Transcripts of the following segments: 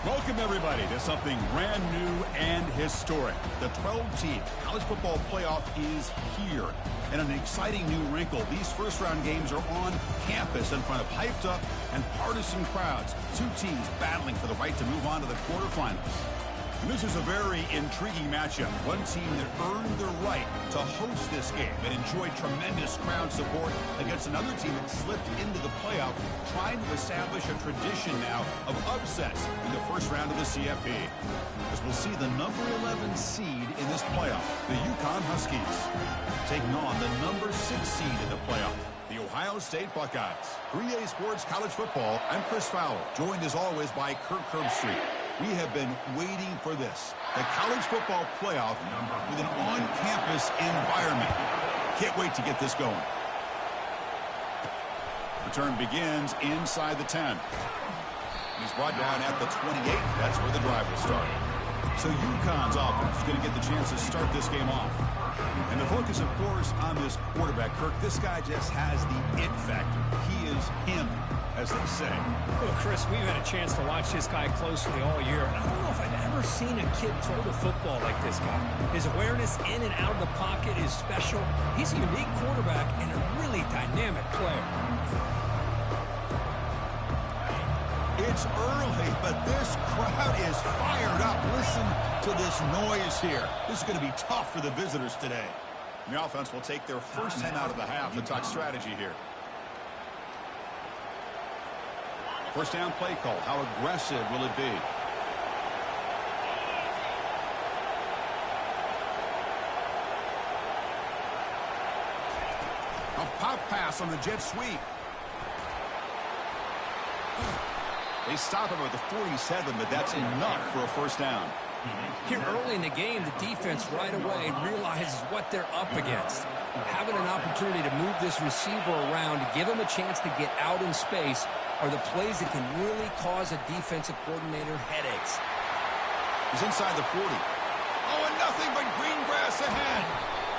Welcome, everybody, to something brand new and historic. The 12-team college football playoff is here. And an exciting new wrinkle, these first-round games are on campus in front of hyped-up and partisan crowds. Two teams battling for the right to move on to the quarterfinals. And this is a very intriguing matchup. One team that earned the right to host this game and enjoyed tremendous crowd support against another team that slipped into the playoff, trying to establish a tradition now of upsets in the first round of the CFP. As we'll see the number 11 seed in this playoff, the UConn Huskies, taking on the number 6 seed in the playoff, the Ohio State Buckeyes. 3A Sports College Football, I'm Chris Fowler, joined as always by Kirk Herbstreit. We have been waiting for this, the college football playoff with an on-campus environment. Can't wait to get this going. Return begins inside the 10. He's brought down at the 28. That's where the drive will start. So UConn's offense is going to get the chance to start this game off. And the focus, of course, on this quarterback, Kirk. This guy just has the it factor. He is him, as they say. Well, Chris, we've had a chance to watch this guy closely all year, and I don't know if I've ever seen a kid throw the football like this guy. His awareness in and out of the pocket is special. He's a unique quarterback and a really dynamic player. It's early, but this crowd is fired up. Listen to this noise here. This is going to be tough for the visitors today. And the offense will take their first 10 out of the half to talk strategy here. First down play call. How aggressive will it be? A pop pass on the jet sweep. They stop him at the 47, but that's enough for a first down. Here early in the game, the defense right away realizes what they're up against. Having an opportunity to move this receiver around, to give him a chance to get out in space, are the plays that can really cause a defensive coordinator headaches. He's inside the 40. Oh, and nothing but green grass ahead.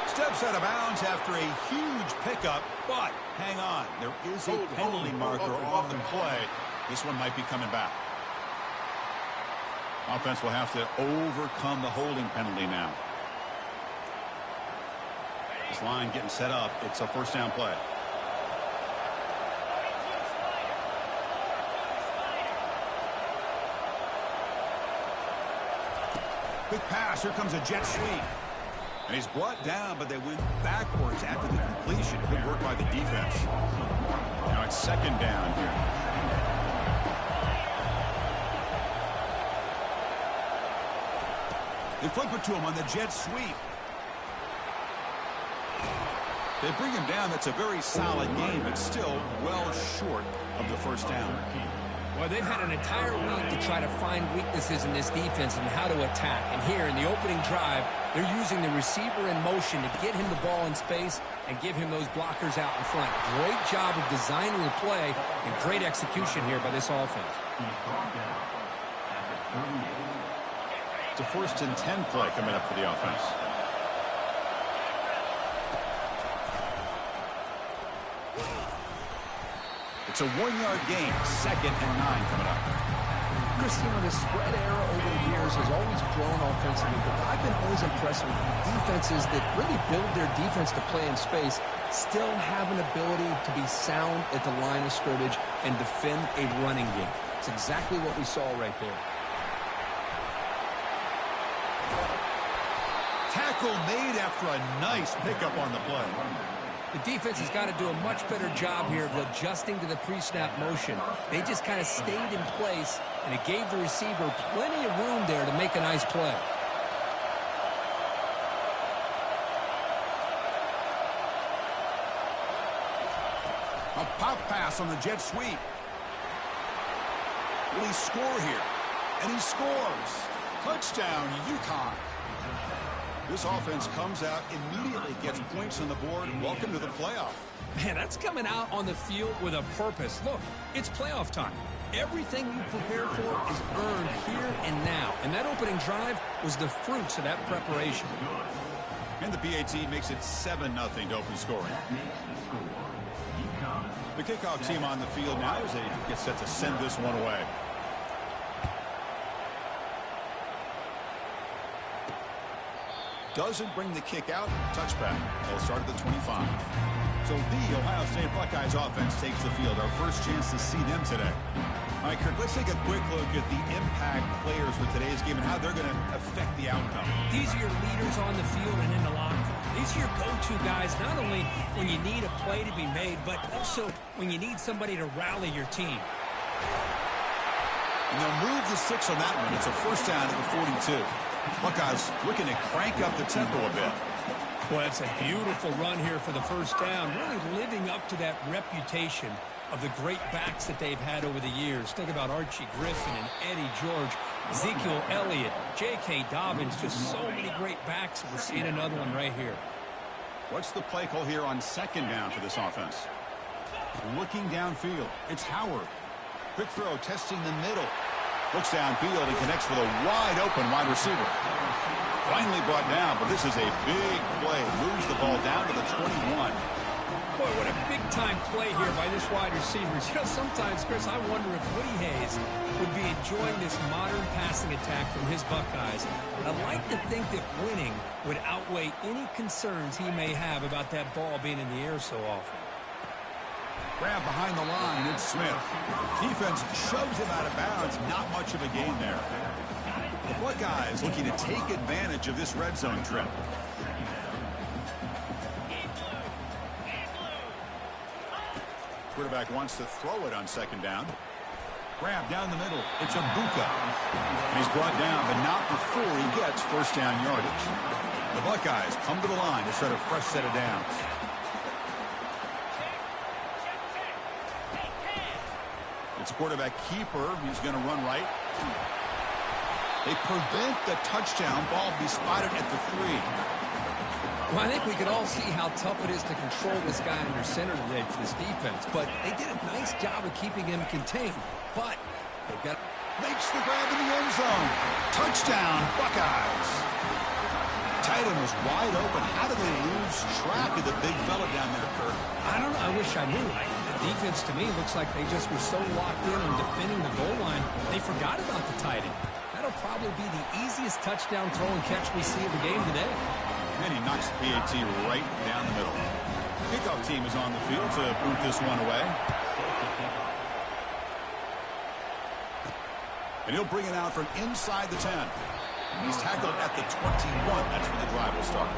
Steps out of bounds after a huge pickup, but hang on. There is a penalty marker on the play. This one might be coming back. Offense will have to overcome the holding penalty now. This line getting set up. It's a first down play. Quick pass. Here comes a jet sweep. And he's brought down, but they went backwards after the completion. Good work by the defense. Now it's second down here. They flip it to him on the jet sweep. They bring him down. That's a very solid game, but still well short of the first down. Well, they've had an entire week to try to find weaknesses in this defense and how to attack. And here in the opening drive, they're using the receiver in motion to get him the ball in space and give him those blockers out in front. Great job of designing the play and great execution here by this offense. It's a first and 10 play coming up for the offense. It's a 1-yard gain. Second and 9 coming up. Chris, the spread era over the years has always grown offensively, but I've been always impressed with defenses that really build their defense to play in space, still have an ability to be sound at the line of scrimmage and defend a running game. It's exactly what we saw right there. Tackle made after a nice pickup on the play. The defense has got to do a much better job here of adjusting to the pre-snap motion. They just kind of stayed in place, and it gave the receiver plenty of room there to make a nice play. A pop pass on the jet sweep. Will he score here? And he scores. Touchdown, UConn. This offense comes out, immediately gets points on the board. Welcome to the playoff. Man, that's coming out on the field with a purpose. Look, it's playoff time. Everything you prepared for is earned here and now. And that opening drive was the fruits of that preparation. And the PAT makes it 7-0 to open scoring. The kickoff team on the field now as they get set to send this one away. doesn't bring the kick out. Touchback. They'll start at the 25. So the Ohio State Buckeyes offense takes the field. Our first chance to see them today. All right, Kirk, let's take a quick look at the impact players for today's game and how they're going to affect the outcome. These are your leaders on the field and in the locker room. These are your go-to guys, not only when you need a play to be made, but also when you need somebody to rally your team. And they'll move the 6 on that one. It's a first down at the 42. Buckeyes looking to crank up the tempo a bit. Well, it's a beautiful run here for the first down, really living up to that reputation of the great backs that they've had over the years. Think about Archie Griffin and Eddie George, Ezekiel Elliott, J.K. Dobbins, just so many great backs. We're seeing another one right here. What's the play call here on second down for this offense? Looking downfield, it's Howard. Quick throw, testing the middle. Looks downfield and connects with a wide-open wide receiver. Finally brought down, but this is a big play. Moves the ball down to the 21. Boy, what a big-time play here by this wide receiver. You know, sometimes, Chris, I wonder if Woody Hayes would be enjoying this modern passing attack from his Buckeyes. I'd like to think that winning would outweigh any concerns he may have about that ball being in the air so often. Grab behind the line, it's Smith. Defense shoves him out of bounds. Not much of a gain there. The Buckeyes looking to take advantage of this red zone trip. Quarterback wants to throw it on second down. Grab down the middle. It's Abuka. And he's brought down, but not before he gets first down yardage. The Buckeyes come to the line to start a fresh set of downs. It's quarterback keeper. He's going to run right. They prevent the touchdown. Ball be spotted at the 3. Well, I think we could all see how tough it is to control this guy under center today for this defense. But they did a nice job of keeping him contained. But they've got... Makes the grab in the end zone. Touchdown, Buckeyes. Tight end was wide open. How did they lose track of the big fella down there, Kirk? I don't know. I wish I knew. The defense, to me, looks like they just were so locked in on defending the goal line, they forgot about the tight end. That'll probably be the easiest touchdown throw and catch we see of the game today. And he knocks the PAT right down the middle. Kickoff team is on the field to boot this one away. And he'll bring it out from inside the 10. He's tackled at the 21. That's where the drive will start.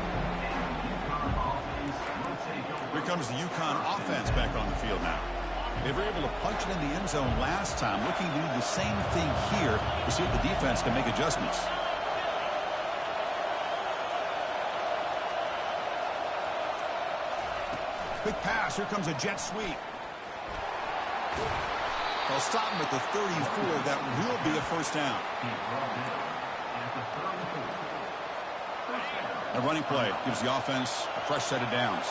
Here comes the UConn offense back on the field now. They were able to punch it in the end zone last time, looking to do the same thing here to see if the defense can make adjustments. Quick pass. Here comes a jet sweep. They'll stop him at the 34. That will be a first down. A running play gives the offense a fresh set of downs.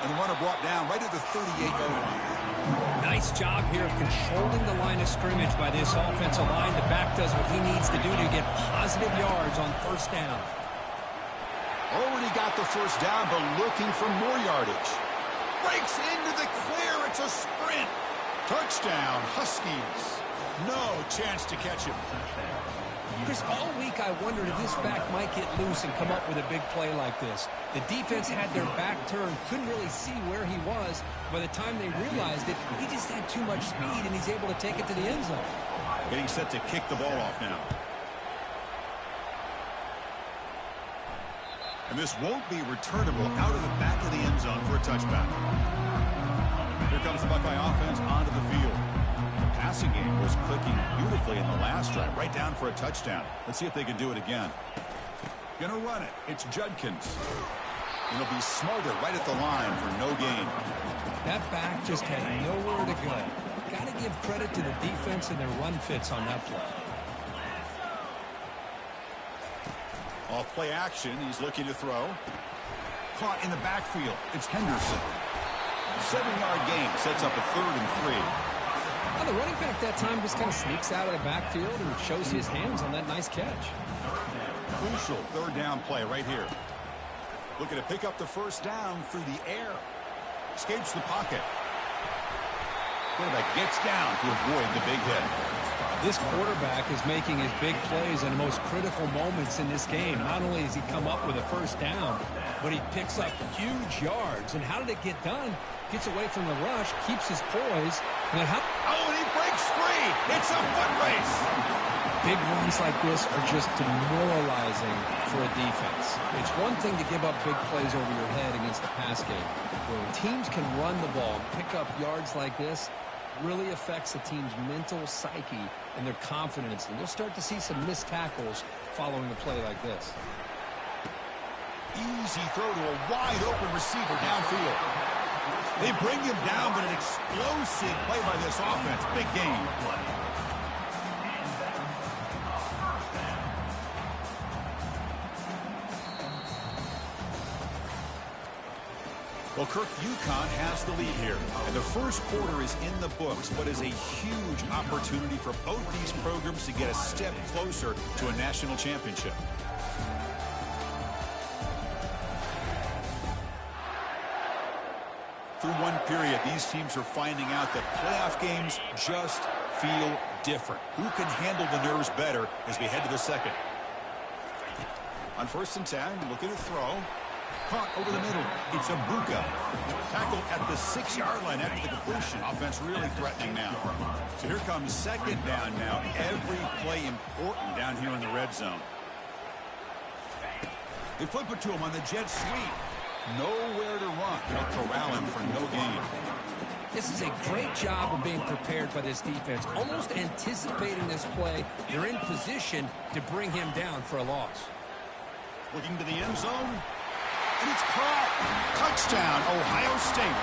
And the runner brought down right at the 38-yard line. Nice job here of controlling the line of scrimmage by this offensive line. The back does what he needs to do to get positive yards on first down. Already got the first down, but looking for more yardage. Breaks into the clear. It's a sprint. Touchdown, Huskies. No chance to catch him. Chris, all week I wondered if this back might get loose and come up with a big play like this. The defense had their back turned, couldn't really see where he was. By the time they realized it, he just had too much speed, and he's able to take it to the end zone. Getting set to kick the ball off now. And this won't be returnable out of the back of the end zone for a touchback. Here comes the Buckeye offense onto the field. The passing game was clicking beautifully in the last drive, right down for a touchdown. Let's see if they can do it again. Gonna run it. It's Judkins. And he'll be smothered right at the line for no gain. That back just had nowhere to go. Got to give credit to the defense and their run fits on that play. Off play action, he's looking to throw. Caught in the backfield. It's Henderson. 7-yard gain sets up a 3rd and 3. Well, the running back that time just kind of sneaks out of the backfield and shows his hands on that nice catch. Crucial 3rd down play right here. Looking to pick up the first down through the air. Escapes the pocket. Quarterback gets down to avoid the big hit. This quarterback is making his big plays in the most critical moments in this game. Not only has he come up with a first down, but he picks up huge yards. And how did it get done? Gets away from the rush, keeps his poise. And then and he breaks free. It's a foot race. Big runs like this are just demoralizing for a defense. It's one thing to give up big plays over your head against the pass game. When teams can run the ball and pick up yards like this, really affects the team's mental psyche and their confidence. And you'll start to see some missed tackles following a play like this. Easy throw to a wide-open receiver downfield. They bring him down, but an explosive play by this offense. Big game. Well, Kirk, UConn has the lead here. And the first quarter is in the books, but is a huge opportunity for both these programs to get a step closer to a national championship. Through one period, these teams are finding out that playoff games just feel different. Who can handle the nerves better as we head to the second? On 1st and 10, looking to throw. Caught over the middle. It's a Buka. Tackled at the 6-yard line after the completion. Offense really threatening now. So here comes second down now. Every play important down here in the red zone. They flip it to him on the jet sweep. Nowhere to run. They'll corral him for no gain. This is a great job of being prepared by this defense. Almost anticipating this play. They're in position to bring him down for a loss. Looking to the end zone. And it's caught. Touchdown, Ohio State.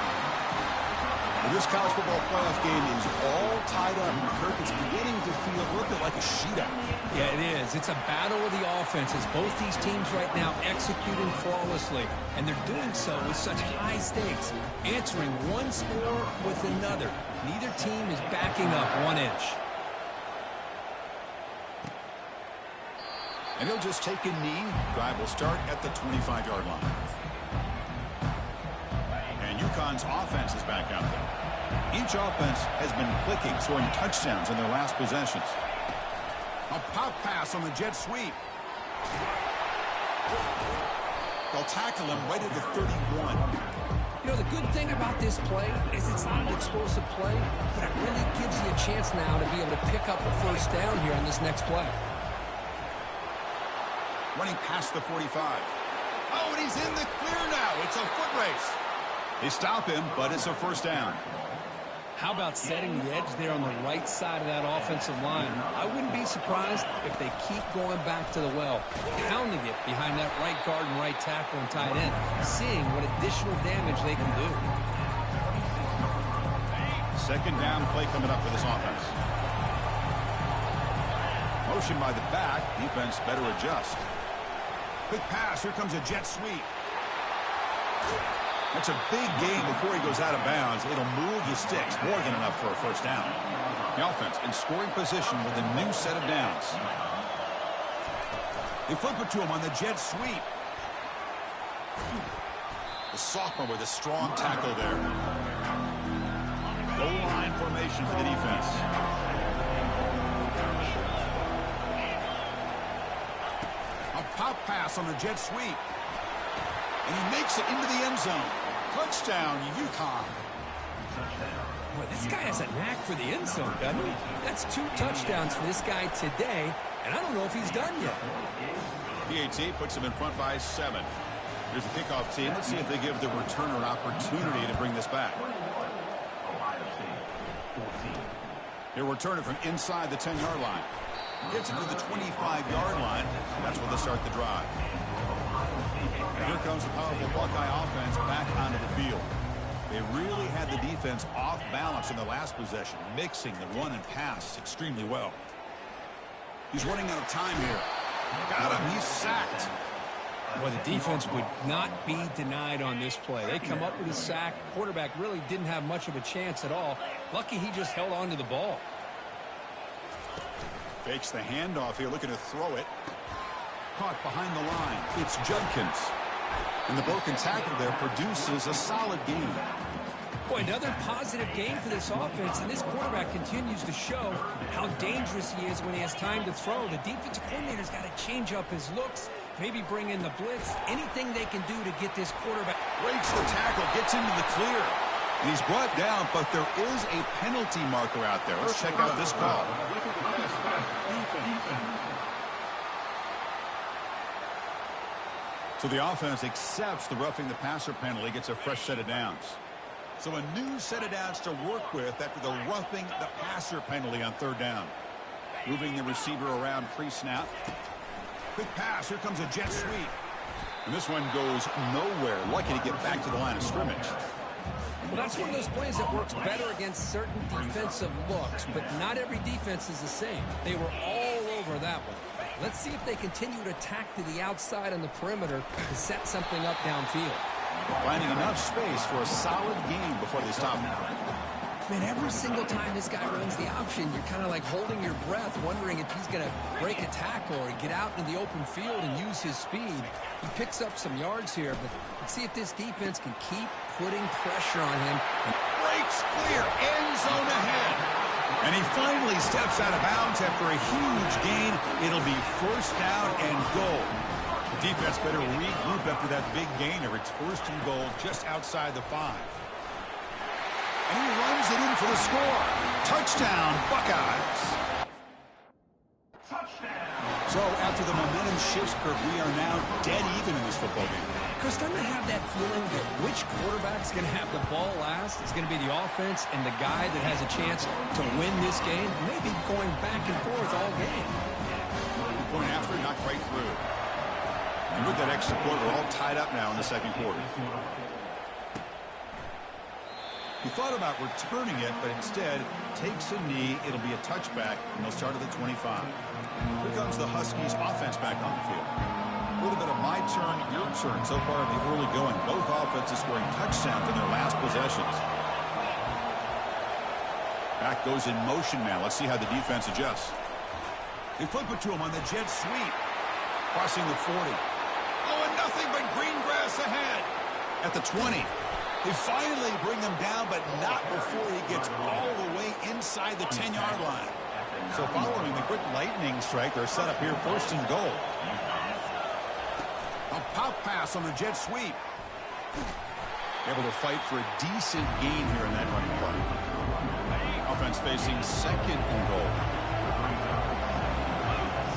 Well, this college football playoff game is all tied up. Kirk, it's beginning to feel a little bit like a shootout. Yeah, it is. It's a battle of the offenses. Both these teams right now executing flawlessly. And they're doing so with such high stakes. Answering one score with another. Neither team is backing up 1 inch. And he'll just take a knee. Drive will start at the 25-yard line. And UConn's offense is back out there. Each offense has been clicking, scoring touchdowns in their last possessions. A pop pass on the jet sweep. They'll tackle him right at the 31. You know, the good thing about this play is it's not an explosive play, but it really gives you a chance now to be able to pick up a first down here on this next play. Running past the 45. Oh, and he's in the clear now. It's a foot race. They stop him, but it's a first down. How about setting the edge there on the right side of that offensive line? I wouldn't be surprised if they keep going back to the well, pounding it behind that right guard and right tackle and tight end, seeing what additional damage they can do. Second down play coming up for this offense. Motion by the back. Defense better adjust. Quick pass. Here comes a jet sweep. That's a big gain before he goes out of bounds. It'll move the sticks. More than enough for a first down. The offense in scoring position with a new set of downs. They flip it to him on the jet sweep. The sophomore with a strong tackle there. Goal line formation for the defense. A pop pass on the jet sweep. And he makes it into the end zone. Touchdown, UConn. Boy, this guy has a knack for the end zone, doesn't he? That's 2 touchdowns for this guy today, and I don't know if he's done yet. PAT puts him in front by 7. Here's the kickoff team. Let's see if they give the returner an opportunity to bring this back. He'll return it from inside the 10-yard line. Gets it to the 25-yard line. That's where they start the drive. And here comes the powerful Buckeye offense back onto the field. They really had the defense off balance in the last possession, mixing the run and pass extremely well. He's running out of time here. Got him. He's sacked. Well, the defense would not be denied on this play. They come up with a sack. Quarterback really didn't have much of a chance at all. Lucky he just held on to the ball. Fakes the handoff here, looking to throw it. Caught behind the line. It's Judkins. And the broken tackle there produces a solid gain. Boy, another positive game for this offense, and this quarterback continues to show how dangerous he is when he has time to throw. The defensive coordinator's got to change up his looks, maybe bring in the blitz, anything they can do to get this quarterback. Breaks the tackle, gets into the clear. And he's brought down, but there is a penalty marker out there. Let's check out this call. So the offense accepts the roughing the passer penalty, gets a fresh set of downs. So a new set of downs to work with after the roughing the passer penalty on third down. Moving the receiver around pre-snap. Quick pass, here comes a jet sweep. And this one goes nowhere. Lucky to get back to the line of scrimmage. Well, that's one of those plays that works better against certain defensive looks, but not every defense is the same. They were all over that one. Let's see if they continue to attack to the outside on the perimeter to set something up downfield. Finding enough space for a solid gain before they stop him. Man, every single time this guy runs the option, you're kind of like holding your breath, wondering if he's going to break a tackle or get out into the open field and use his speed. He picks up some yards here, but let's see if this defense can keep putting pressure on him. Breaks clear, end zone ahead. And he finally steps out of bounds after a huge gain. It'll be first down and goal. The defense better regroup after that big gainer. It's first and goal just outside the 5. And he runs it in for the score. Touchdown, Buckeyes. So after the momentum shifts, Kirk, we are now dead even in this football game. Chris, doesn't I have that feeling that which quarterback's going to have the ball last is going to be the offense, and the guy that has a chance to win this game may be going back and forth all game. Going after it, not quite through. And with that extra point, we're all tied up now in the second quarter. He thought about returning it, but instead takes a knee. It'll be a touchback, and they'll start at the 25. Here comes the Huskies offense back on the field. A little bit of my turn, your turn so far in the early going. Both offenses scoring touchdowns in their last possessions. Back goes in motion now. Let's see how the defense adjusts. They flip it to him on the jet sweep. Crossing the 40. Oh, and nothing but green grass ahead. At the 20. They finally bring him down, but not before he gets all the way inside the 10-yard line. So following the quick lightning strike, they're set up here first and goal. A pop pass on the jet sweep. Able to fight for a decent gain here in that running play. Offense facing second and goal.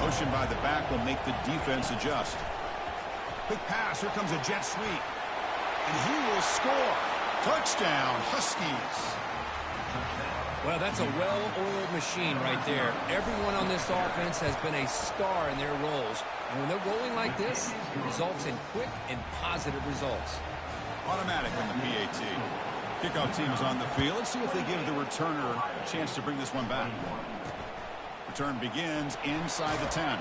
Motion by the back will make the defense adjust. Quick pass. Here comes a jet sweep. And he will score. Touchdown, Huskies. Well, that's a well-oiled machine right there. Everyone on this offense has been a star in their roles. And when they're rolling like this, it results in quick and positive results. Automatic on the PAT. Kickoff team is on the field. Let's see if they give the returner a chance to bring this one back. Return begins inside the 10.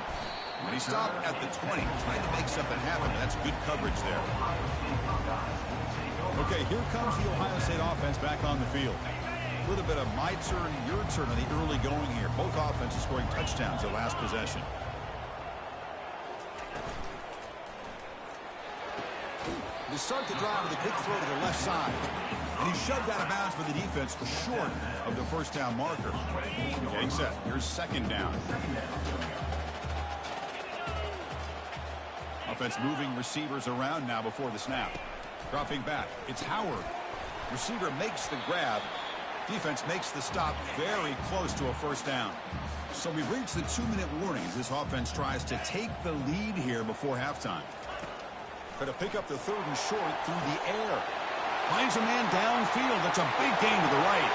And he stopped at the 20, trying to make something happen. That's good coverage there. Okay, here comes the Ohio State offense back on the field. A little bit of my turn, your turn on the early going here. Both offenses scoring touchdowns their last possession. They start the drive with a quick throw to the left side. And he shoved out of bounds for the defense short of the first down marker. Getting set. Here's second down. Offense moving receivers around now before the snap. Dropping back. It's Howard. Receiver makes the grab. Defense makes the stop very close to a first down. So we've reached the 2-minute warning as this offense tries to take the lead here before halftime. Got to pick up the third and short through the air. Finds a man downfield. That's a big gain to the right.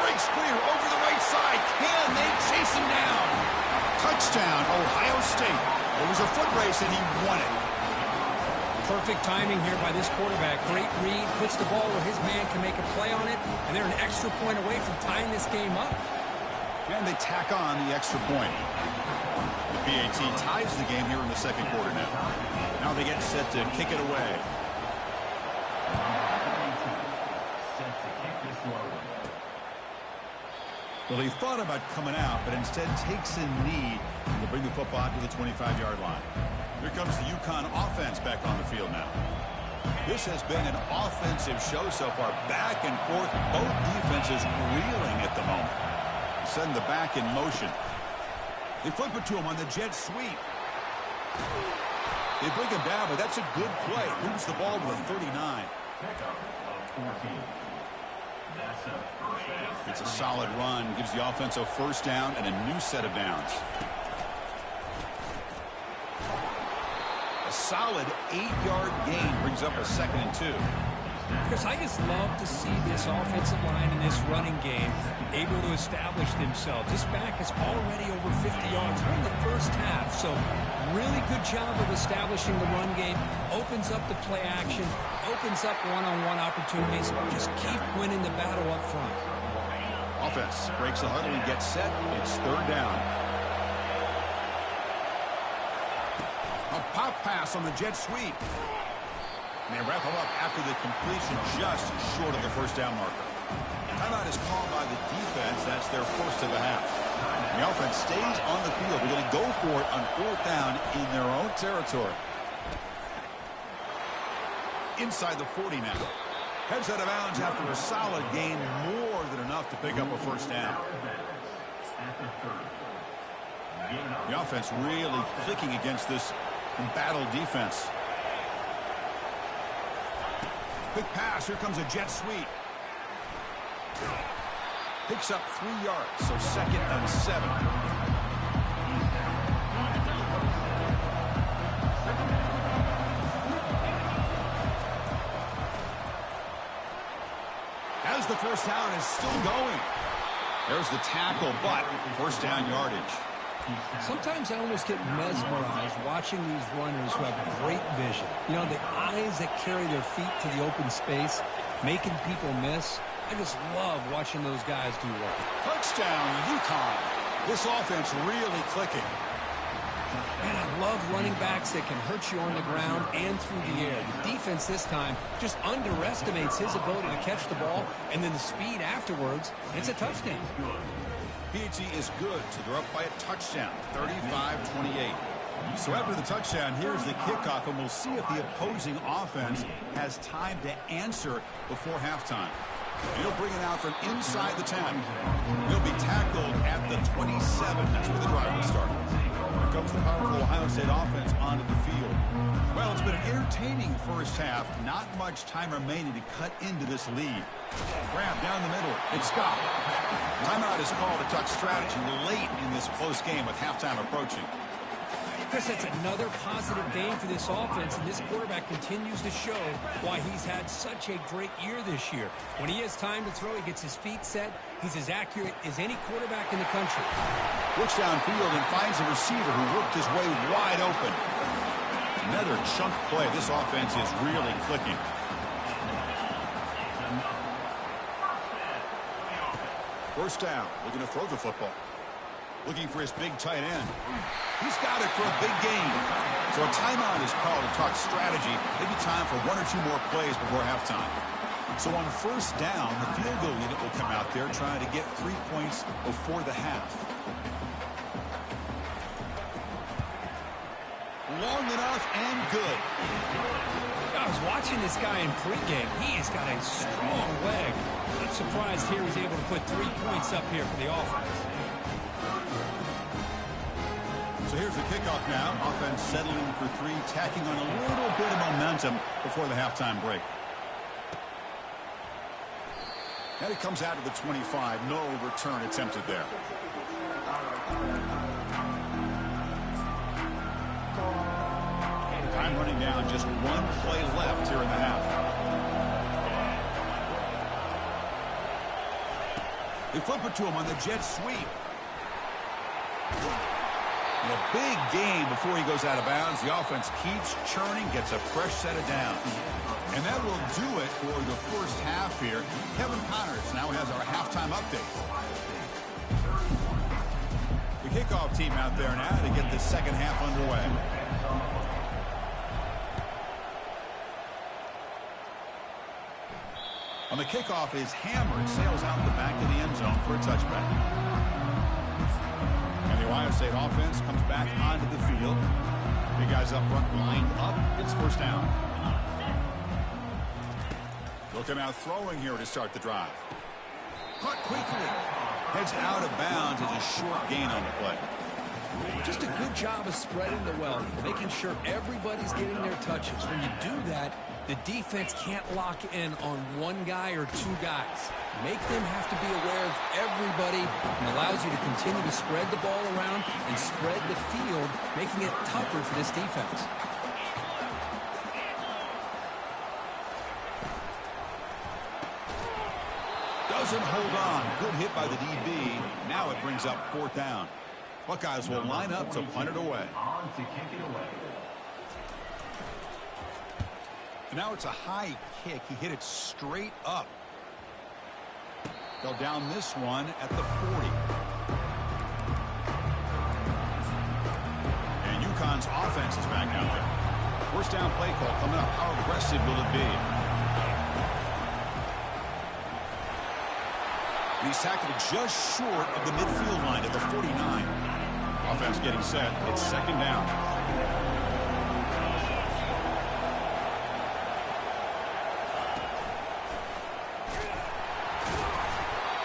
Breaks clear over the right side. Can they chase him down? Touchdown, Ohio State. It was a foot race, and he won it. Perfect timing here by this quarterback. Great read, puts the ball where his man can make a play on it, and they're an extra point away from tying this game up. And they tack on the extra point. The PAT ties the game here in the second quarter now. Now they get set to kick it away. Well, he thought about coming out, but instead takes a knee to bring the football to the 25-yard line. Here comes the UConn offense back on the field now. This has been an offensive show so far. Back and forth. Both defenses reeling at the moment. Send the back in motion. They flip it to him on the jet sweep. They bring him down, but that's a good play. Moves the ball with a 39. It's a solid run. Gives the offense a first down and a new set of downs. A solid 8-yard gain brings up a 2nd and 2. Chris, I just love to see this offensive line in this running game able to establish themselves. This back is already over 50 yards in the first half, so really good job of establishing the run game. Opens up the play action, opens up one-on-one opportunities. Just keep winning the battle up front. Offense breaks the huddle and gets set. It's 3rd down. A pop pass on the jet sweep. And they wrap him up after the completion just short of the first down marker. Timeout is called by the defense. That's their first of the half. The offense stays on the field. They're going to go for it on 4th down in their own territory. Inside the 40 now. Heads out of bounds after a solid gain, more than enough to pick up a first down. The offense really clicking against this embattled defense. Quick pass. Here comes a jet sweep. Picks up 3 yards, so 2nd and 7. As the first down is still going. There's the tackle, but first down yardage. Sometimes I almost get mesmerized watching these runners who have great vision. You know, the eyes that carry their feet to the open space, making people miss. I just love watching those guys do work. Touchdown, UConn. This offense really clicking. And I love running backs that can hurt you on the ground and through the air. The defense this time just underestimates his ability to catch the ball, and then the speed afterwards, and it's a touchdown. PhD is good, so they're up by a touchdown, 35-28. So after the touchdown, here's the kickoff, and we'll see if the opposing offense has time to answer before halftime. He'll bring it out from inside the 10. He'll be tackled at the 27. That's where the drive will start. Here comes the powerful Ohio State offense onto the field. Well, it's been an entertaining first half. Not much time remaining to cut into this lead. Grab down the middle. It's Scott. Timeout is called. A touch strategy late in this close game with halftime approaching. Chris, that's another positive game for this offense, and this quarterback continues to show why he's had such a great year this year. When he has time to throw, he gets his feet set. He's as accurate as any quarterback in the country. Looks downfield and finds a receiver who worked his way wide open. Another chunk play. This offense is really clicking. First down, looking to throw the football. Looking for his big tight end. He's got it for a big gain. So a timeout is called to talk strategy. Maybe time for 1 or 2 more plays before halftime. So on first down, the field goal unit will come out there trying to get 3 points before the half. Long enough and good. I was watching this guy in pregame. He has got a strong leg. I'm surprised here he's able to put 3 points up here for the offense. So here's the kickoff now. Offense settling for 3, tacking on a little bit of momentum before the halftime break. And it comes out to the 25. No return attempted there. Time running down. Just 1 play left here in the half. They flip it to him on the jet sweep. And a big gain before he goes out of bounds. The offense keeps churning, gets a fresh set of downs. And that will do it for the first half here. Kevin Connors now has our halftime update. The kickoff team out there now to get the second half underway. On the kickoff is hammered, sails out the back of the end zone for a touchback. And the Ohio State offense comes back onto the field. Big guys up front lined up. It's first down. He'll come out throwing here to start the drive. Caught quickly. Heads out of bounds as a short gain on the play. Just a good job of spreading the wealth, making sure everybody's getting their touches. When you do that, the defense can't lock in on one guy or two guys. Make them have to be aware of everybody and allows you to continue to spread the ball around and spread the field, making it tougher for this defense. Doesn't hold on. Good hit by the DB. Now it brings up 4th down. Buckeyes will line up to punt it away. And now it's a high kick. He hit it straight up. They'll down this one at the 40. And UConn's offense is back out there. First down play call coming up. How aggressive will it be? He's tackled just short of the midfield line at the 49. Offense getting set. It's 2nd down.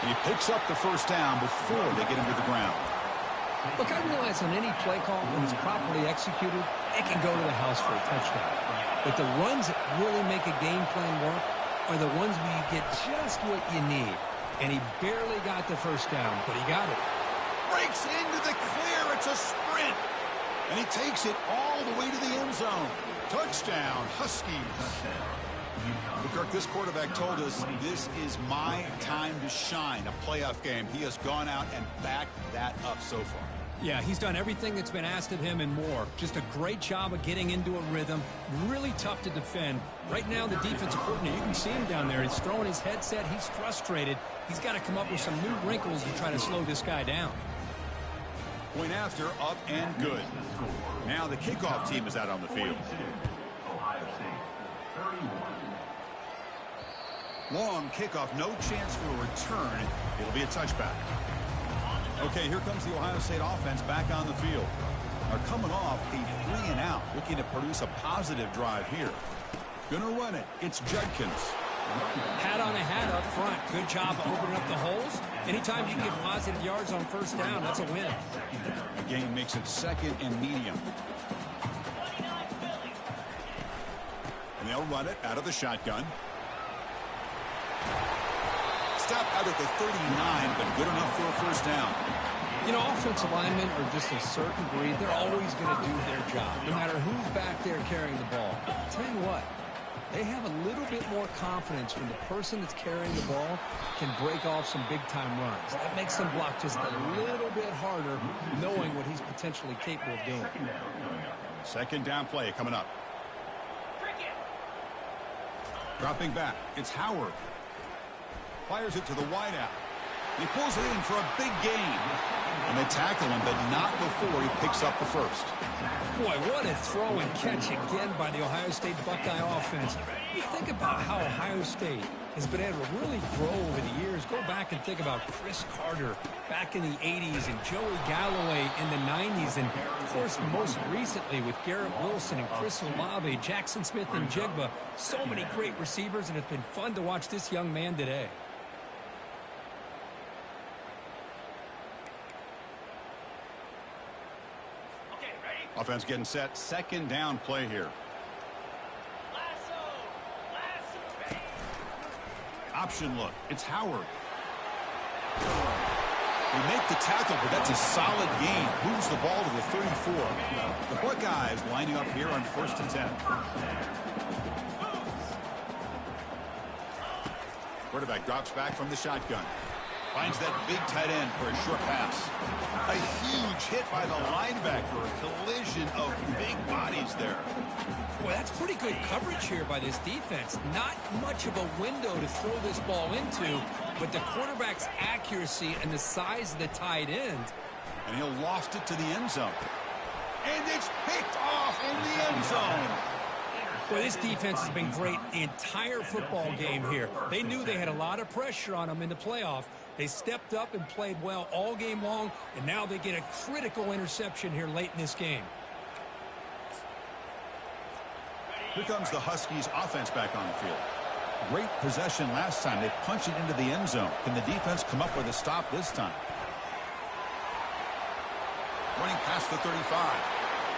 And he picks up the first down before they get him to the ground. Look, I realize on any play call, when it's properly executed, it can go to the house for a touchdown. But the runs that really make a game plan work are the ones where you get just what you need. And he barely got the first down, but he got it. Breaks into the clear. It's a sprint. And he takes it all the way to the end zone. Touchdown, Huskies. But Kirk, this quarterback told us this is my time to shine, a playoff game. He has gone out and backed that up so far. Yeah, he's done everything that's been asked of him and more. Just a great job of getting into a rhythm. Really tough to defend. Right now, the defensive coordinator, you can see him down there. He's throwing his headset. He's frustrated. He's got to come up with some new wrinkles to try to slow this guy down. Point after, up and good. Now the kickoff team is out on the field. Long kickoff, no chance for a return. It'll be a touchback. Okay, here comes the Ohio State offense back on the field. They're coming off a 3-and-out, looking to produce a positive drive here. Gonna run it. It's Judkins. Hat on a hat up front. Good job of opening up the holes. Anytime you can get positive yards on first down, that's a win. The game makes it 2nd and medium. And they'll run it out of the shotgun. Stop out at the 39, but good enough for a first down. You know, offensive linemen are just a certain breed. They're always going to do their job, no matter who's back there carrying the ball. I'll tell you what, they have a little bit more confidence when the person that's carrying the ball can break off some big-time runs. That makes them block just a little bit harder, knowing what he's potentially capable of doing. 2nd down play coming up. Dropping back, it's Howard. Fires it to the wideout. He pulls it in for a big gain. And they tackle him, but not before he picks up the first. Boy, what a throw and catch again by the Ohio State Buckeye offense. You think about how Ohio State has been able to really grow over the years. Go back and think about Chris Carter back in the 80s and Joey Galloway in the 90s. And, of course, most recently with Garrett Wilson and Chris Olave, Jackson Smith and Jigba. So many great receivers, and it's been fun to watch this young man today. Offense getting set. 2nd down play here. Option look. It's Howard. They make the tackle, but that's a solid gain. Moves the ball to the 34. The Buckeyes lining up here on 1st and 10. Quarterback drops back from the shotgun. Finds that big tight end for a short pass. A huge hit by the linebacker. A collision of big bodies there. Boy, that's pretty good coverage here by this defense. Not much of a window to throw this ball into, but the quarterback's accuracy and the size of the tight end. And he'll loft it to the end zone. And it's picked off in the end zone. Boy, this defense has been great the entire football game here. They knew they had a lot of pressure on them in the playoff. They stepped up and played well all game long, and now they get a critical interception here late in this game. Here comes the Huskies offense back on the field. Great possession last time. They punched it into the end zone. Can the defense come up with a stop this time? Running past the 35.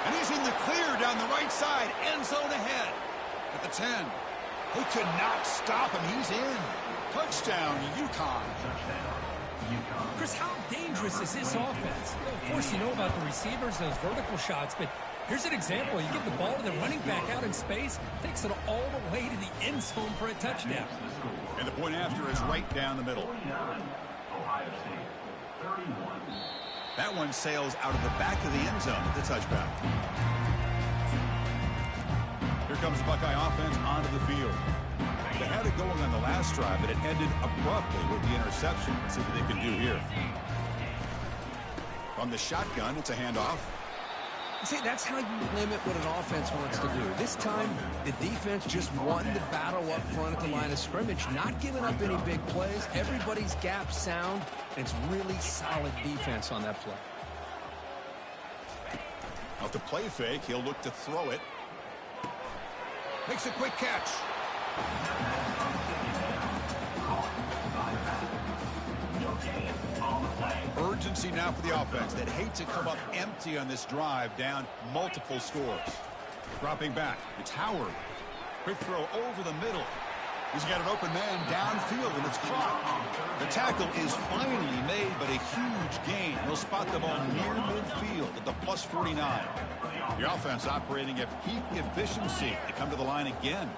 And he's in the clear down the right side. End zone ahead. At the 10. They could not stop him. He's in. Touchdown, UConn. Chris, how dangerous is this offense? Well, of course, you know about the receivers, those vertical shots, but here's an example. You get the ball to the running back out in space, takes it all the way to the end zone for a touchdown. And the point after is right down the middle. That one sails out of the back of the end zone with the touchback. Here comes the Buckeye offense onto the field. They had it going on the last drive, but it ended abruptly with the interception. Let's see what they can do here. From the shotgun, it's a handoff. See, that's how you limit what an offense wants to do. This time, the defense just won the battle up front at the line of scrimmage, not giving up any big plays. Everybody's gap sound, and it's really solid defense on that play. Off the play fake, he'll look to throw it. Makes a quick catch. Urgency now for the offense that hates to come up empty on this drive, down multiple scores. Dropping back, it's Howard. Quick throw over the middle. He's got an open man downfield, and it's caught. The tackle is finally made, but a huge gain. He'll spot the ball near midfield at the plus 49. The offense operating at peak efficiency. They come to the line again.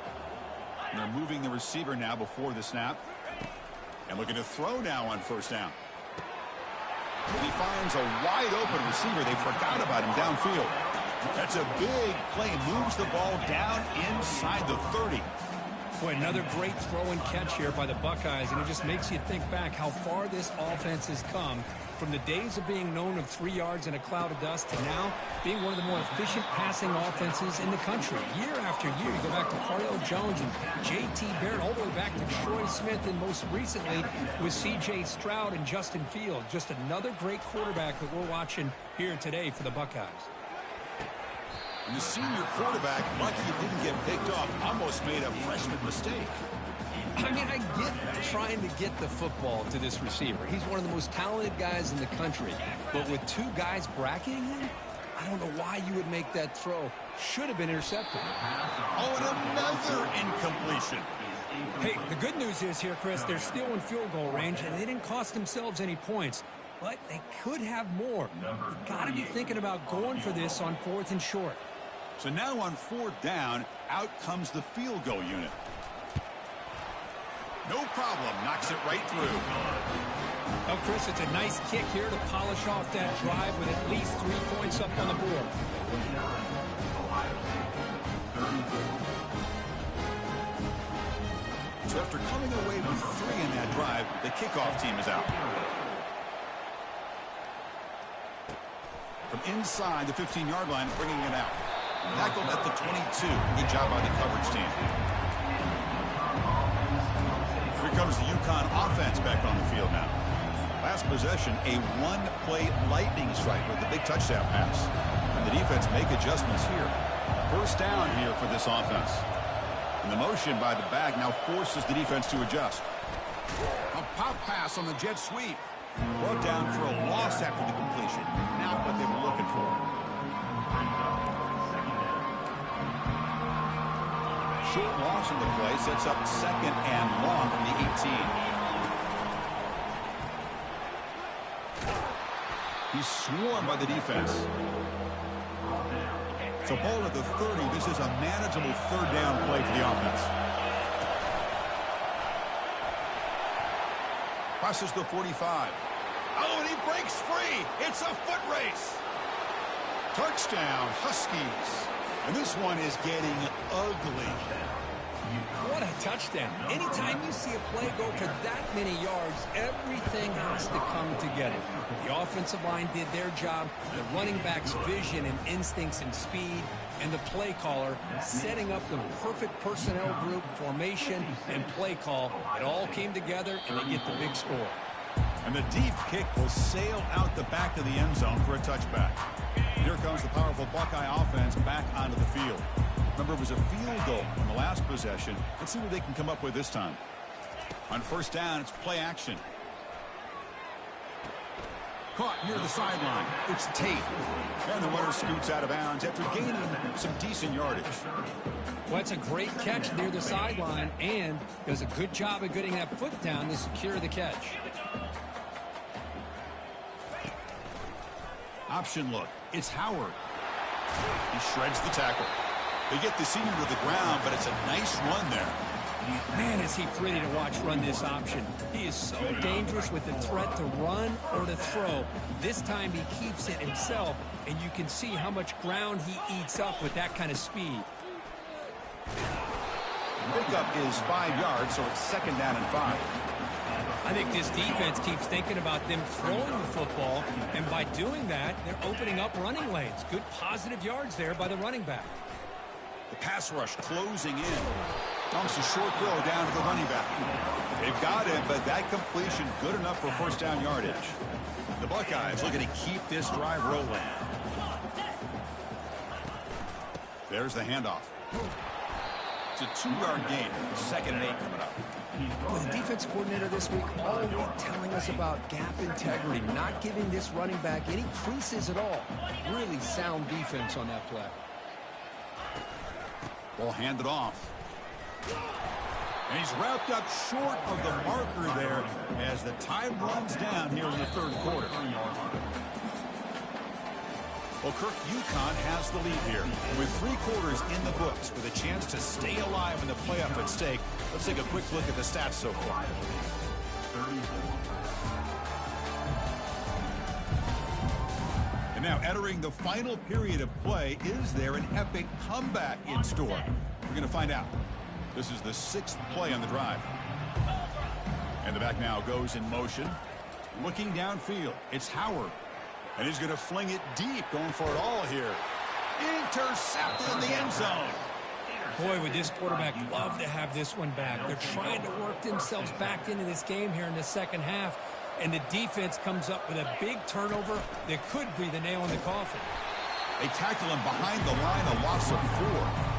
And they're moving the receiver now before the snap. And looking to throw now on first down. He finds a wide-open receiver. They forgot about him downfield. That's a big play. Moves the ball down inside the 30. Boy, another great throw and catch here by the Buckeyes, and it just makes you think back how far this offense has come from the days of being known of 3 yards in a cloud of dust to now being one of the more efficient passing offenses in the country. Year after year, you go back to Cardale Jones and J.T. Barrett, all the way back to Troy Smith, and most recently with C.J. Stroud and Justin Fields. Just another great quarterback that we're watching here today for the Buckeyes. And the senior quarterback, lucky it didn't get picked off, almost made a freshman mistake. I mean, I get trying to get the football to this receiver. He's one of the most talented guys in the country. But with two guys bracketing him, I don't know why you would make that throw. Should have been intercepted. Oh, and another incompletion. Hey, the good news is here, Chris, they're still in field goal range, and they didn't cost themselves any points. But they could have more. You've got to be thinking about going for this on 4th and short. So now on 4th down, out comes the field goal unit. No problem, knocks it right through. Well, Chris, it's a nice kick here to polish off that drive with at least 3 points up on the board. So after coming away with 3 in that drive, the kickoff team is out. From inside the 15-yard line, bringing it out. Tackled at the 22. Good job by the coverage team. Here comes the UConn offense back on the field now. Last possession, a one-play lightning strike with the big touchdown pass. And the defense make adjustments here. First down here for this offense. And the motion by the back now forces the defense to adjust. A pop pass on the jet sweep. Brought down for a loss after the completion. Not what they were looking for. Short loss in the play sets up 2nd and long from the 18. He's swarmed by the defense. So ball at the 30. This is a manageable 3rd down play for the offense. Crosses the 45. Oh, and he breaks free. It's a foot race. Touchdown, Huskies. And this one is getting ugly. What a touchdown. Anytime you see a play go for that many yards, everything has to come together. The offensive line did their job, the running back's vision and instincts and speed, and the play caller setting up the perfect personnel group, formation, and play call. It all came together, and they get the big score. And the deep kick will sail out the back of the end zone for a touchback. Here comes the powerful Buckeye offense back onto the field. Remember, it was a field goal in the last possession. Let's see what they can come up with this time. On first down, it's play action. Caught near the sideline. It's Tate. And the runner scoots out of bounds after gaining some decent yardage. Well, it's a great catch near the sideline and does a good job of getting that foot down to secure the catch. Option look. It's Howard. He shreds the tackle. They get the senior to the ground, but it's a nice run there. Man, is he pretty to watch run this option. He is so dangerous with the threat to run or to throw. This time he keeps it himself, and you can see how much ground he eats up with that kind of speed. Pickup is 5 yards, so it's second down and 5. I think this defense keeps thinking about them throwing the football, and by doing that, they're opening up running lanes. Good positive yards there by the running back. The pass rush closing in. Dumps a short throw down to the running back. They've got him, but that completion good enough for first down yardage. The Buckeyes looking to keep this drive rolling. There's the handoff. It's a 2-yard gain. Second and 8 coming up. Well, the defense coordinator this week all week telling us about gap integrity, not giving this running back any creases at all. Really sound defense on that play. Ball handed off. And he's wrapped up short of the marker there as the time runs down here in the third quarter. Well, Kirk, UConn has the lead here. With 3 quarters in the books, with a chance to stay alive in the playoff at stake, let's take a quick look at the stats so far. And now entering the final period of play, is there an epic comeback in store? We're going to find out. This is the 6th play on the drive. And the back now goes in motion. Looking downfield, it's Howard. And he's going to fling it deep, going for it all here. Intercepted in the end zone. Boy, would this quarterback love to have this one back. They're trying to work themselves back into this game here in the second half. And the defense comes up with a big turnover that could be the nail in the coffin. They tackle him behind the line, a loss of 4.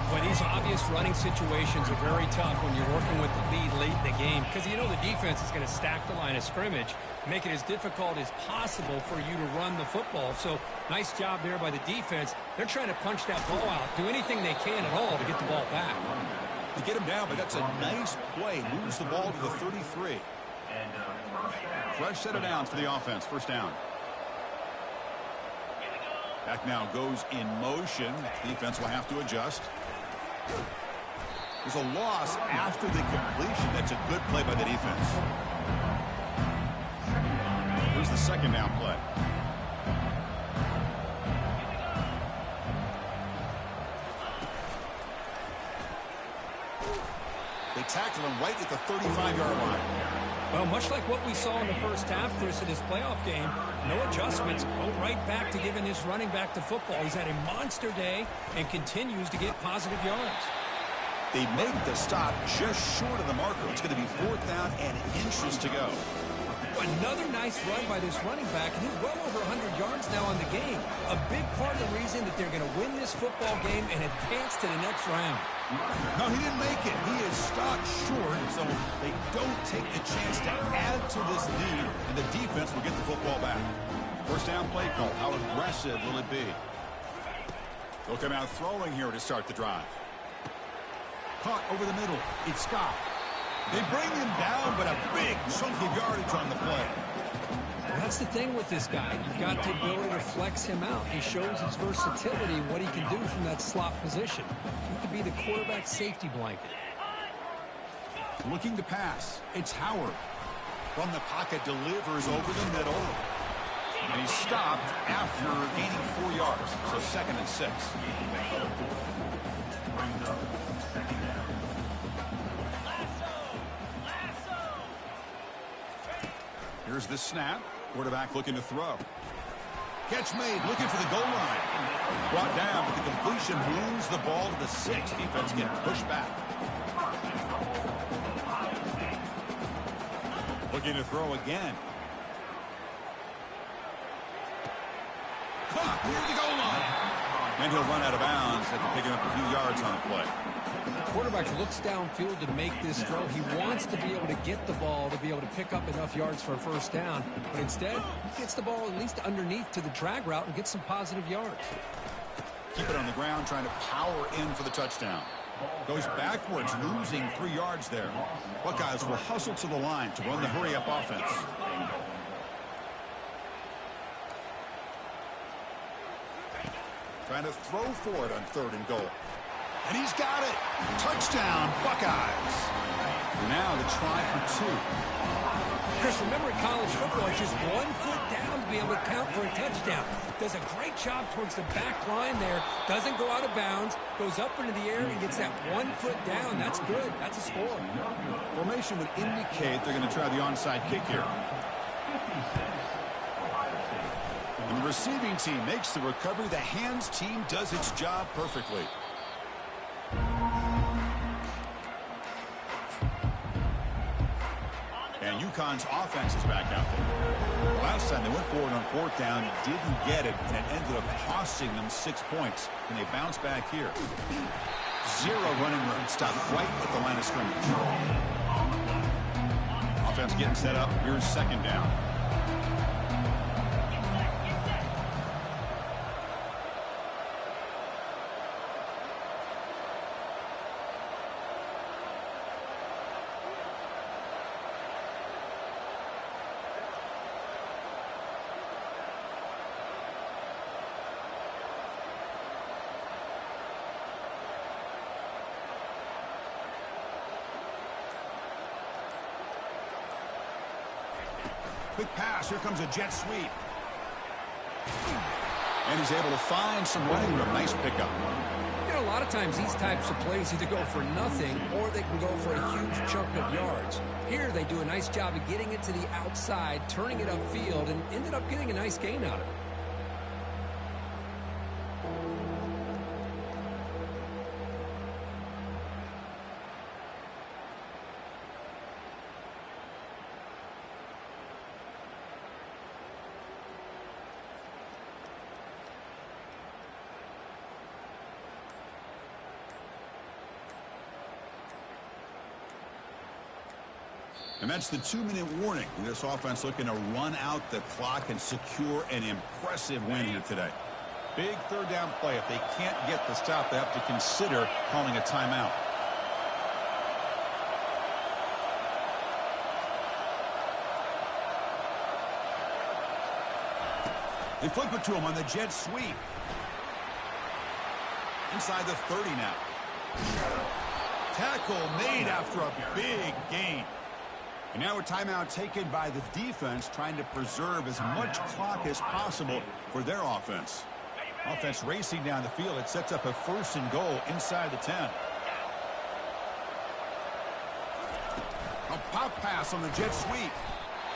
Well, these obvious running situations are very tough when you're working with the lead late in the game because you know the defense is going to stack the line of scrimmage, make it as difficult as possible for you to run the football. So nice job there by the defense. They're trying to punch that ball out, do anything they can at all to get the ball back. They get him down, but that's a nice play. Moves the ball to the 33. Fresh set of downs for the offense. First down. Back now goes in motion. Defense will have to adjust. There's a loss after the completion. That's a good play by the defense. Here's the second down play. They tackle him right at the 35-yard line. Well, much like what we saw in the first half, Chris, in this playoff game, no adjustments, go right back to giving this running back the football. He's had a monster day and continues to get positive yards. They make the stop just short of the marker. It's going to be 4th down and inches to go. Another nice run by this running back, and he's well over 100 yards now on the game. A big part of the reason that they're going to win this football game and advance to the next round. No, he didn't make it. He is stopped short, so they don't take the chance to add to this lead, and the defense will get the football back. First down play call. How aggressive will it be? They'll come out throwing here to start the drive. Caught over the middle. It's Scott. They bring him down, but a big chunk of yardage on the play. That's the thing with this guy. You've got the ability to flex him out. He shows his versatility, what he can do from that slot position. He could be the quarterback's safety blanket. Looking to pass. It's Howard. From the pocket, delivers over the middle. And he's stopped after gaining 4 yards. So second and 6. Here's the snap. Quarterback looking to throw. Catch made, looking for the goal line. Brought down, but the completion moves the ball to the 6. Defense getting pushed back. Looking to throw again. Caught near the goal line. And he'll run out of bounds after picking up a few yards on the play. The quarterback looks downfield to make this throw. He wants to be able to get the ball to be able to pick up enough yards for a first down. But instead, he gets the ball at least underneath to the drag route and gets some positive yards. Keep it on the ground, trying to power in for the touchdown. Goes backwards, losing 3 yards there. Buckeyes will hustle to the line to run the hurry-up offense. Trying to throw for it on 3rd and goal. And he's got it. Touchdown, Buckeyes. Now the try for 2. Chris, remember in college football, it's just 1 foot down to be able to count for a touchdown. Does a great job towards the back line there. Doesn't go out of bounds. Goes up into the air and gets that 1 foot down. That's good. That's a score. Formation would indicate they're going to try the onside kick here. And the receiving team makes the recovery. The hands team does its job perfectly. And UConn's offense is back out there. Last time they went forward on 4th down, didn't get it, and it ended up costing them 6 points. And they bounce back here. 0 running room. Stop right at the line of scrimmage. Offense getting set up. Here's 2nd down. Quick pass. Here comes a jet sweep. And he's able to find some running room. Nice pickup. You know, a lot of times these types of plays either go for nothing or they can go for a huge chunk of yards. Here they do a nice job of getting it to the outside, turning it upfield, and ended up getting a nice gain out of it. And that's the 2-minute warning. This offense looking to run out the clock and secure an impressive win here today. Big 3rd down play. If they can't get the stop, they have to consider calling a timeout. They flip it to him on the jet sweep. Inside the 30 now. Tackle made after a big gain. And now a timeout taken by the defense, trying to preserve as much clock as possible for their offense. Offense racing down the field. It sets up a 1st and goal inside the 10. A pop pass on the jet sweep.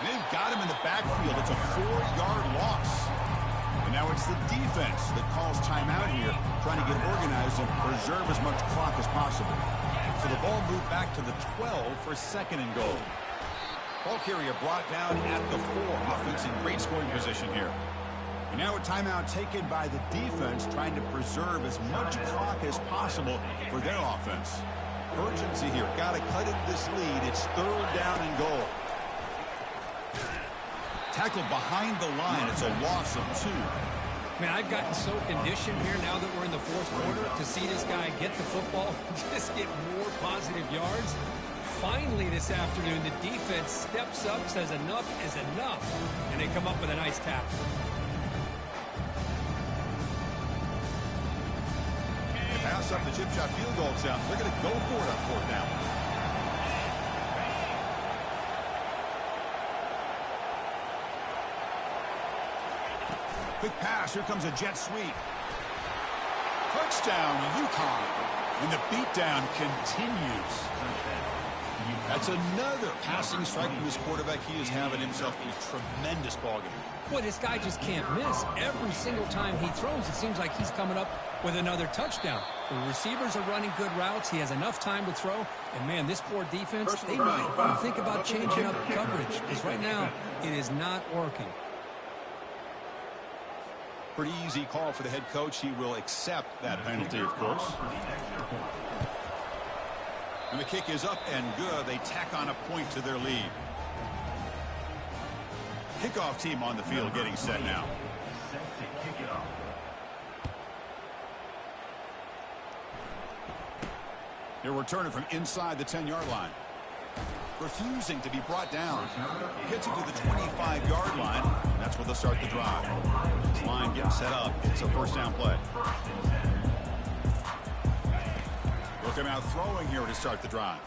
And they've got him in the backfield. It's a 4-yard loss. And now it's the defense that calls timeout here, trying to get organized and preserve as much clock as possible. So the ball moved back to the 12 for 2nd and goal. Ball carrier brought down at the 4. Offense in great scoring position here. And now a timeout taken by the defense, trying to preserve as much clock as possible for their offense. Urgency here. Got to cut into this lead. It's 3rd down and goal. Tackled behind the line. It's a loss of 2. Man, I've gotten so conditioned here now that we're in the 4th quarter to see this guy get the football and just get more positive yards. Finally this afternoon, the defense steps up, says enough is enough, and they come up with a nice tackle. They pass up the chip shot field goal attempt. They're going to go for it on 4th down. Quick pass. Here comes a jet sweep. Touchdown, UConn. And the beatdown continues. That's another passing strike from this quarterback. He is having himself a tremendous ballgame. Boy, this guy just can't miss. Every single time he throws, it seems like he's coming up with another touchdown. The receivers are running good routes. He has enough time to throw. And, man, this poor defense, they might want to think about changing up coverage because right now it is not working. Pretty easy call for the head coach. He will accept that penalty, of course. And the kick is up and good. They tack on a point to their lead. Kickoff team on the field getting set now. He'll return it from inside the 10-yard line. Refusing to be brought down. Gets it to the 25-yard line. That's where they'll start the drive. This line getting set up. It's a first down play. Look him out throwing here to start the drive.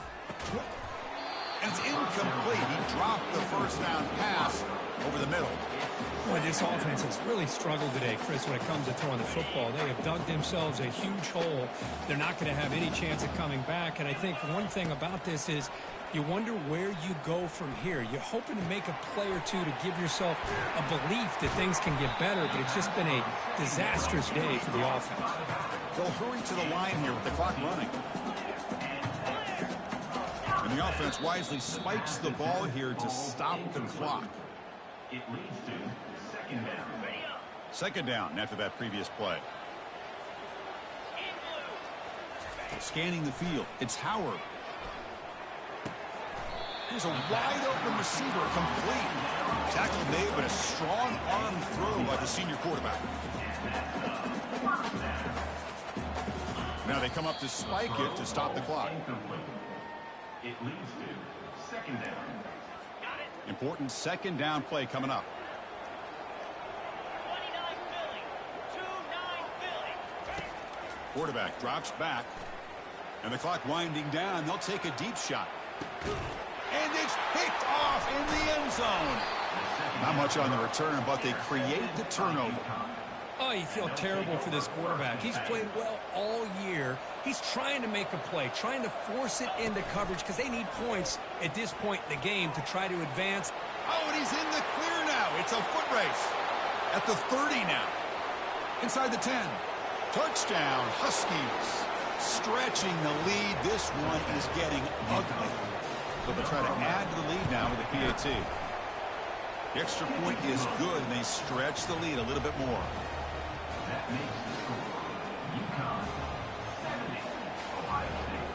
And it's incomplete. He dropped the first down pass over the middle. Boy, this offense has really struggled today, Chris, when it comes to throwing the football. They have dug themselves a huge hole. They're not going to have any chance of coming back. And I think one thing about this is you wonder where you go from here. You're hoping to make a play or two to give yourself a belief that things can get better, but it's just been a disastrous day for the offense. They'll hurry to the line here with the clock running. And the offense wisely spikes the ball here to stop the clock. It leads to second down. Second down after that previous play. Scanning the field. It's Howard. Here's a wide-open receiver, complete. Tackle made, but a strong arm throw by the senior quarterback. Now they come up to spike it to stop the clock. It leads to second down. Important second down play coming up. 29 Philly. 2-9 Philly. Quarterback drops back. And the clock winding down. They'll take a deep shot. And it's picked off in the end zone. Not much on the return, but they create the turnover. Oh, you feel terrible for this quarterback. He's played well all year. He's trying to make a play, trying to force it into coverage because they need points at this point in the game to try to advance. Oh, and he's in the clear now. It's a foot race. At the 30 now. Inside the 10. Touchdown, Huskies. Stretching the lead. This one is getting ugly. So they'll try to add to the lead now with the PAT. The extra point is good, and they stretch the lead a little bit more. That makes the score UConn 70, Ohio State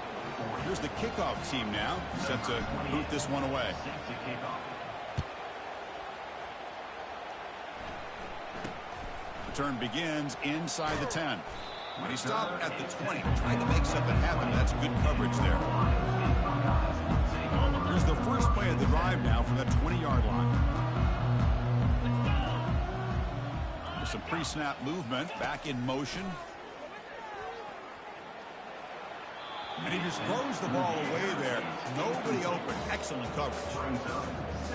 40. Here's the kickoff team now, set to boot this one away. Set to kick off. Return begins inside the 10. When he stopped at the 20, trying to make something happen. That's good coverage there. Here's the first play of the drive now from that 20-yard line. With some pre-snap movement, back in motion. And he just throws the ball away there. Nobody open. Excellent coverage.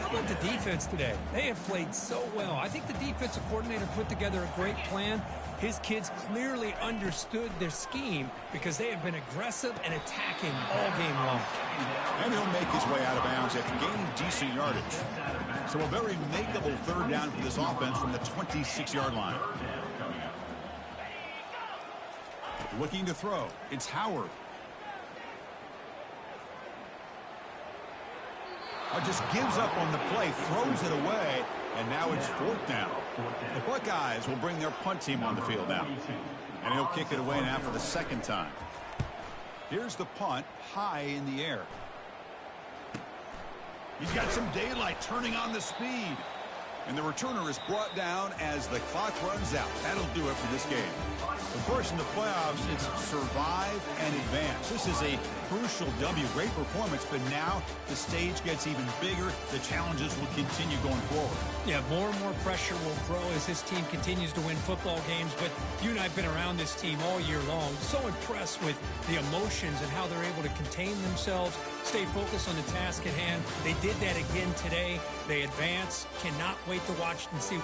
How about the defense today? They have played so well. I think the defensive coordinator put together a great plan. His kids clearly understood their scheme because they have been aggressive and attacking all game long. And he'll make his way out of bounds after gaining decent yardage. So a very makeable third down for this offense from the 26-yard line. Looking to throw. It's Howard. Just gives up on the play, throws it away, and now it's fourth down. The Buckeyes will bring their punt team on the field now. And he'll kick it away now for the second time. Here's the punt, high in the air. He's got some daylight turning on the speed. And the returner is brought down as the clock runs out. That'll do it for this game. Of course, in the playoffs, it's survive and advance. This is a crucial W. Great performance, but now the stage gets even bigger. The challenges will continue going forward. Yeah, more and more pressure will grow as this team continues to win football games. But you and I have been around this team all year long. So impressed with the emotions and how they're able to contain themselves, stay focused on the task at hand. They did that again today. They advance. Cannot wait to watch and see.